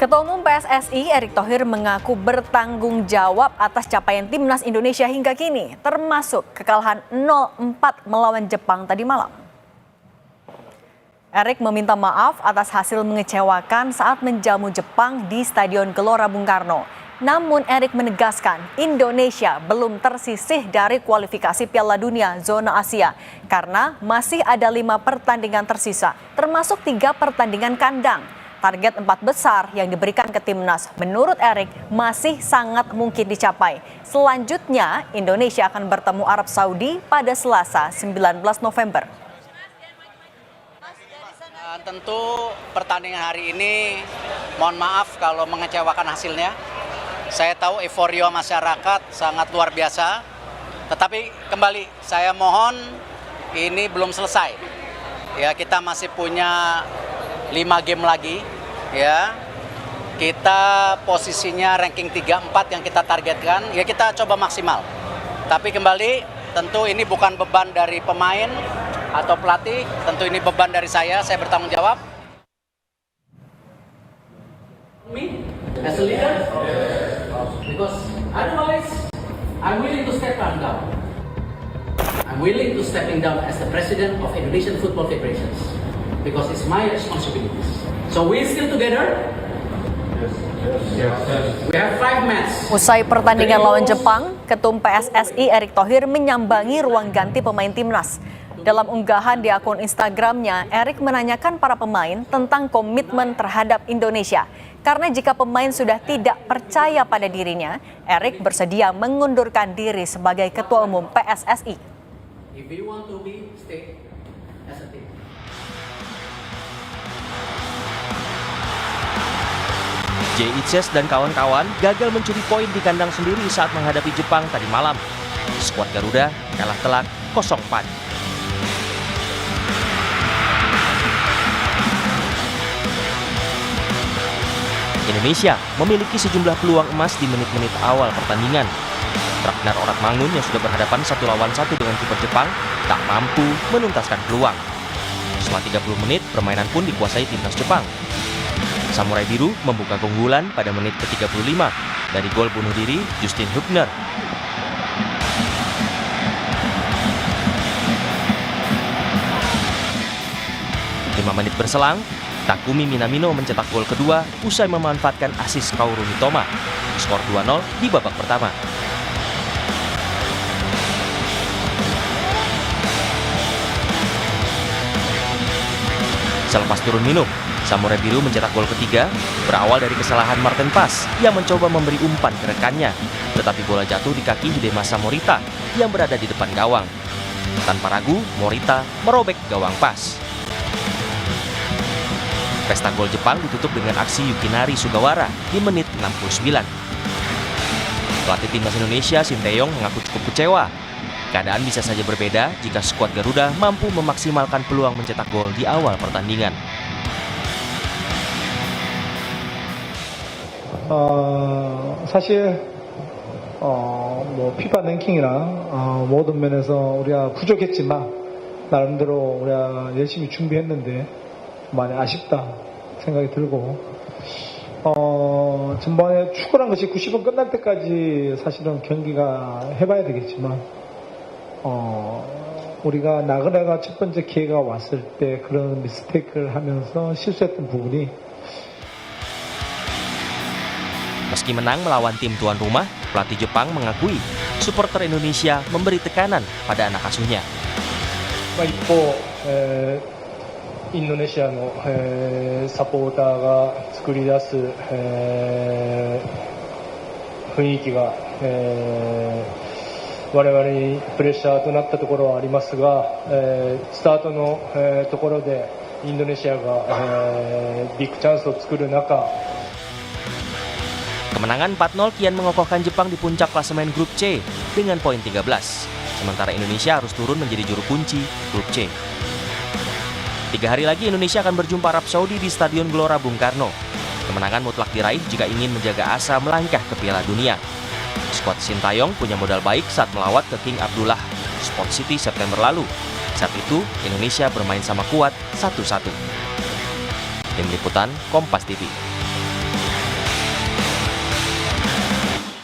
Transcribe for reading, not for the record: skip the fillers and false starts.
Ketua Umum PSSI Erick Thohir mengaku bertanggung jawab atas capaian timnas Indonesia hingga kini, termasuk kekalahan 0-4 melawan Jepang tadi malam. Erick meminta maaf atas hasil mengecewakan saat menjamu Jepang di Stadion Gelora Bung Karno. Namun Erick menegaskan Indonesia belum tersisih dari kualifikasi Piala Dunia zona Asia karena masih ada 5 pertandingan tersisa, termasuk 3 pertandingan kandang. Target 4 besar yang diberikan ke timnas menurut Erick masih sangat mungkin dicapai. Selanjutnya Indonesia akan bertemu Arab Saudi pada Selasa 19 November. Tentu pertandingan hari ini mohon maaf kalau mengecewakan hasilnya. Saya tahu euforia masyarakat sangat luar biasa. Tetapi kembali saya mohon ini belum selesai. Ya, kita masih punya 5 game lagi, ya. Kita posisinya ranking 3-4 yang kita targetkan, ya kita coba maksimal. Tapi kembali, tentu ini bukan beban dari pemain atau pelatih, tentu ini beban dari saya bertanggung jawab. Me as a leader, because otherwise I'm willing to step down. I'm willing to stepping down as the president of Indonesian Football Federations. Because it's my responsibilities. So we're still together. Yes. We have 5 matches. Usai pertandingan lawan Jepang, Ketum PSSI Erick Thohir menyambangi ruang ganti pemain timnas. Dalam unggahan di akun Instagramnya, Erick menanyakan para pemain tentang komitmen terhadap Indonesia. Karena jika pemain sudah tidak percaya pada dirinya, Erick bersedia mengundurkan diri sebagai Ketua Umum PSSI. If you want to be, stay as a team. Jay Itzes dan kawan-kawan gagal mencuri poin di kandang sendiri saat menghadapi Jepang tadi malam. Skuad Garuda kalah telak 0-4. Indonesia memiliki sejumlah peluang emas di menit-menit awal pertandingan. Ragnar Oratmangun yang sudah berhadapan 1 lawan 1 dengan kiper Jepang tak mampu menuntaskan peluang. Setelah 30 menit, permainan pun dikuasai timnas Jepang. Samurai Biru membuka keunggulan pada menit ke-35 dari gol bunuh diri Justin Hubner. Lima menit berselang, Takumi Minamino mencetak gol kedua usai memanfaatkan asis Kaoru Mitoma. Skor 2-0 di babak pertama. Selepas turun minum, Samurai Biru mencetak gol ketiga berawal dari kesalahan Martin Pas yang mencoba memberi umpan ke rekannya, tetapi bola jatuh di kaki Hidemasa Morita yang berada di depan gawang. Tanpa ragu, Morita merobek gawang Pas. Pesta gol Jepang ditutup dengan aksi Yukinari Sugawara di menit 69. Pelatih timnas Indonesia Sinteyong mengaku cukup kecewa. Keadaan bisa saja berbeda jika skuad Garuda mampu memaksimalkan peluang mencetak gol di awal pertandingan. 사실 피파 랭킹이랑 모든 면에서 우리가 부족했지만 나름대로 우리가 열심히 준비했는데 많이 아쉽다 생각이 들고 전반에 축구란 것이 90분 끝날 때까지 사실은 경기가 해봐야 되겠지만 우리가 나그네가 첫 번째 기회가 왔을 때 그런 미스테이크를 하면서 실수했던 부분이 Meski menang melawan tim tuan rumah, pelatih Jepang mengakui supporter Indonesia memberi tekanan pada anak asuhnya. 一方、インドネシアの、サポーターが作り出す、雰囲気が、我々にプレッシャーとなったところはありますが、スタートの、ところでインドネシアが、ビッグチャンスを作る中、 Kemenangan 4-0 kian mengokohkan Jepang di puncak klasemen grup C dengan poin 13. Sementara Indonesia harus turun menjadi juru kunci grup C. 3 hari lagi Indonesia akan berjumpa Arab Saudi di Stadion Gelora Bung Karno. Kemenangan mutlak diraih jika ingin menjaga asa melangkah ke Piala Dunia. Skuad Sintayong punya modal baik saat melawat ke King Abdullah Sport City September lalu. Saat itu Indonesia bermain sama kuat 1-1. Tim Liputan Kompas TV.